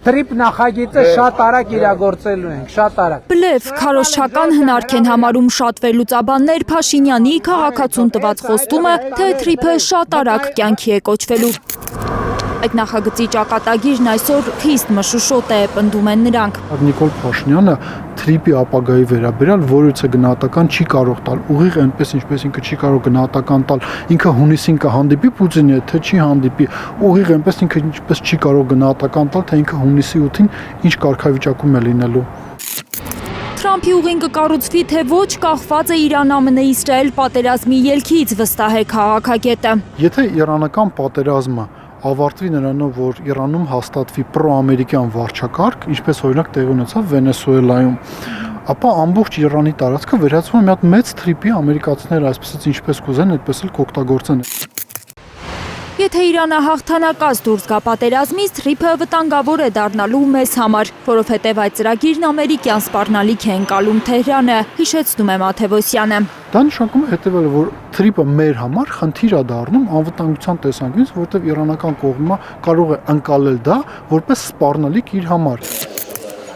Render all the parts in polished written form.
Տրիպ նախագիծը շատ արագ իրագործելու ենք, շատ արագ։ Բլեֆ, քարոզչական հնարք են համարում շատ վերլուծաբաններ Փաշինյանի քաղաքացուն տված խոստումը, թե Թրիփը շատ արագ կյանքի է կոչվելու։ Այդ նախագծի ճակատագիրն այսօր խիստ մշուշոտ է, պնդում են նրանք։ Նիկոլ Փաշինյանը Թրիփի ապագայի վերաբերյալ որևէ գնահատական չի կարող տալ։ Ուղիղ այնպես ինչպես ինքը չի կարող գնահատական տալ, ինքը հունիսին կհանդիպի Պուտինի հետ, թե չի հանդիպի։ Ուղիղ այնպես ինքը ինչպես չի կարող գնահատական տալ, թե ինքը հունիսի 8-ին ինչ կարգավիճակում է լինելու։ Թրամփի ուղին կկառուցվի, թե ոչ, կախված է Իրան-ԱՄՆ-Իսրայել պատերազմի ելքից, վստահ է քաղաքագետը։ Եթե իրանական պատերազմը ավարտվի նրանով, որ Իրանում հաստատվի պրոամերիկյան վարչակարգ, ինչպես օրինակ տեղի ունեցավ Վենեսուելայում, ապա ամբողջ Իրանի տարածքը վերածվում է մի հատ մեծ Թրիփի, ամերիկացիները այսպես ինչպես կուզեն, այդպես էլ կօգտագործեն։ Եթե Իրանը հաղթանակած դուրս գա պատերազմից, Թրիփը վտանգավոր է դառնալու մեզ համար, որովհետև այդ ծրագիրն ամերիկյան սպառնալիք է ընկալում Թեհրանը, հիշեցնում է Մաթևոսյանը։ Դա նշանակում է հետևելը, որ Թրիփը մեր համար խնդիր է դառնում անվտանգության տեսանկյունից, որտեղ իրանական կողմը կարող է ընկալել դա որպես սպառնալիք իր համար։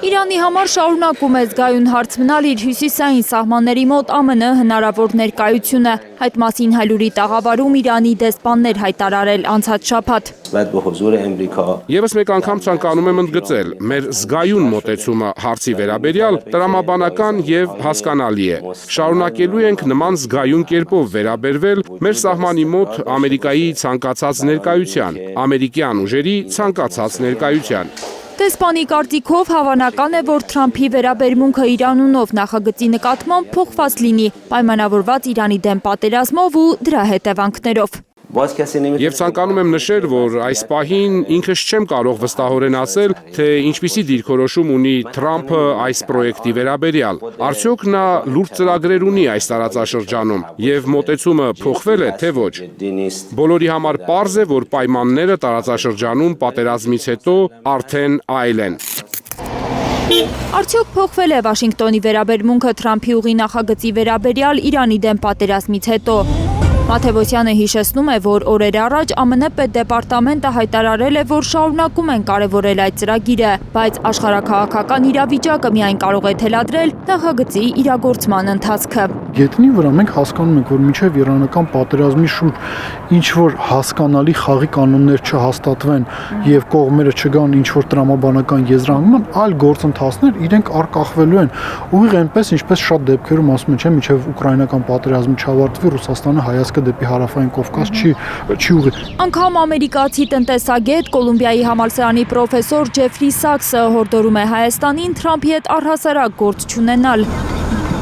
Իրանի համար շարունակում է զգայուն հարց մնալ իր հյուսիսային սահմանների մոտ ԱՄՆ հնարավոր ներկայությունը։ Այդ մասին հայլուրի տաղավարում Իրանի դեսպաններ հայտարարել անցած շաբաթ։ Եվս մեկ անգամ ցանկանում եմ ընդգծել, մեր զգայուն մոտեցումը հարցի վերաբերյալ տրամաբանական եւ հասկանալի է։ Շարունակելու ենք նման զգայուն կերպով վերաբերվել մեր սահմանի մոտ Ամերիկայի ցանկացած ներկայության, ամերիկյան ուժերի ցանկացած ներկայության։ Դեսպանի կարծիքով հավանական է, որ Թրամփի վերաբերմունքը Իրանունով նախագծի նկատմամբ փոխված լինի, պայմանավորված Իրանի դեմ պատերազմով ու դրա հետևանքներով։ Եվ ցանկանում եմ նշել, որ այս պահին ինքս չեմ կարող վստահորեն ասել, թե ինչպիսի դիրքորոշում ունի Թրամփը այս պրոյեկտի վերաբերյալ։ Արդյոք նա լուրջ ծրագրեր ունի այս տարածաշրջանում եւ մոտեցումը փոխվել է, թե ոչ։ Բոլորի համար պարզ է, որ պայմանները տարածաշրջանում պատերազմից հետո արդեն այլ են։ Արդյոք փոխվել է Վաշինգտոնի վերաբերմունքը Թրամփի ուղի նախագծի վերաբերյալ Իրանի դեմ պատերազմից հետո։ Մաթևոսյանը հիշեցնում է, որ օրեր առաջ ԱՄՆ պետդեպարտամենտը հայտարարել է, որ շարունակում են կարևորել այդ ծրագիրը, բայց աշխարհաքաղաքական իրավիճակը միայն կարող է թելադրել նախագծի իրագործման ընթացքը։ Գետնի վրա մենք հասկանում ենք, որ մինչև իրանական պատերազմի շուրջ ինչ որ հասկանալի խաղի կանոններ չհաստատվեն եւ կողմերը չգան ինչ որ տրամաբանական եզրանկման, այլ գործընթացներ իրենք արկախվելու են։ Ուղիղ այնպես, ինչպես շատ դեպքերում ասում են, չէ, մինչև ուկրաինական պատերազմը չավարտվի, Ռուսաստանը հայացքը դեպի հարավային Կովկաս չի ուղի։ Անգամ ամերիկացի տնտեսագետ, Կոլումբիայի համալսարանի պրոֆեսոր Ջեֆրի Սաքսը հորդորում է Հայաստանին Թրամփի հետ առհասարակ գործ չունենալ,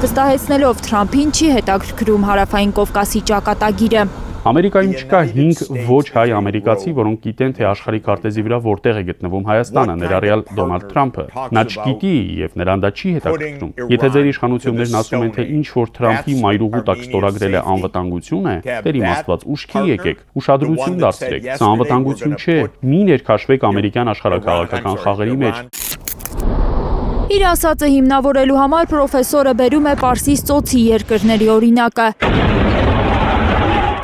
վստահեցնելով Թրամփին չի հետաքրքրում հարավային Կովկասի ճակատագիրը։ Ամերիկայում չկա 5 ոչ հայ ամերիկացի, որոնք գիտեն, թե աշխարհի քարտեզի վրա որտեղ է գտնվում Հայաստանը, ներառյալ Դոնալդ Թրամփը։ Նա չգիտի եւ նրան դա չի հետաքրքրում։ Եթե ձեր իշխանություններն ասում են, թե ինչ որ Թրամփի մայրուղու տակ ստորագրել է անվտանգություն է, դեր իմաստված ուշքի եկեք, ուշադրություն դարձրեք։ Սա անվտանգություն չէ, մի ներքաշվեք ամերիկյան աշխարհաքաղաքական խաղերի մեջ։ Իր ասածը հիմնավորելու համար պրոֆեսորը բերում է Պարսից ծոցի երկրների օրինակը։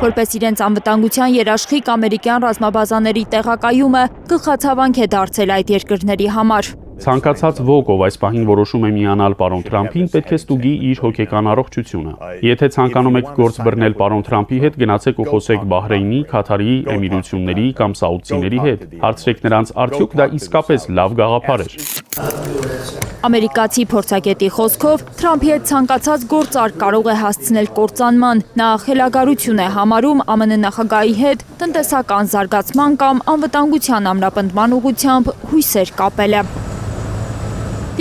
Որպես իրենց անվտանգության երաշխիք ամերիկյան ռազմաբազաների տեղակայումը գլխացավանք է դարձել այդ երկրների համար։ Ցանկացած ոք, ով այս պահին որոշում է միանալ պարոն Թրամփին, պետք է ստուգի իր հոգեկան առողջությունը։ Եթե ցանկանում եք գործ բռնել պարոն Թրամփի հետ, գնացեք ու խոսեք Բահրեյնի, Քաթարի, Էմիրությունների կամ Սաուդցիների հետ։ Հարցրեք նրանց, արդյոք դա իսկապես լավ գաղափար էր։ Ամերիկացի փորձագետի խոսքով Թրամփի հետ ցանկացած գործարք կարող է հասցնել կործանման։ Նա խելագարություն է համարում ԱՄՆ նախագահի հետ տնտեսական զարգացման կամ անվտանգության ամրապնդման ուղղությամբ հույսեր կապելը։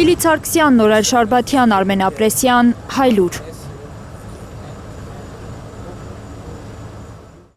Լիլիթ Սարգսյան, Նորայր Շարբաթյան, Արմեն Ապրեսյան, Հայլուր։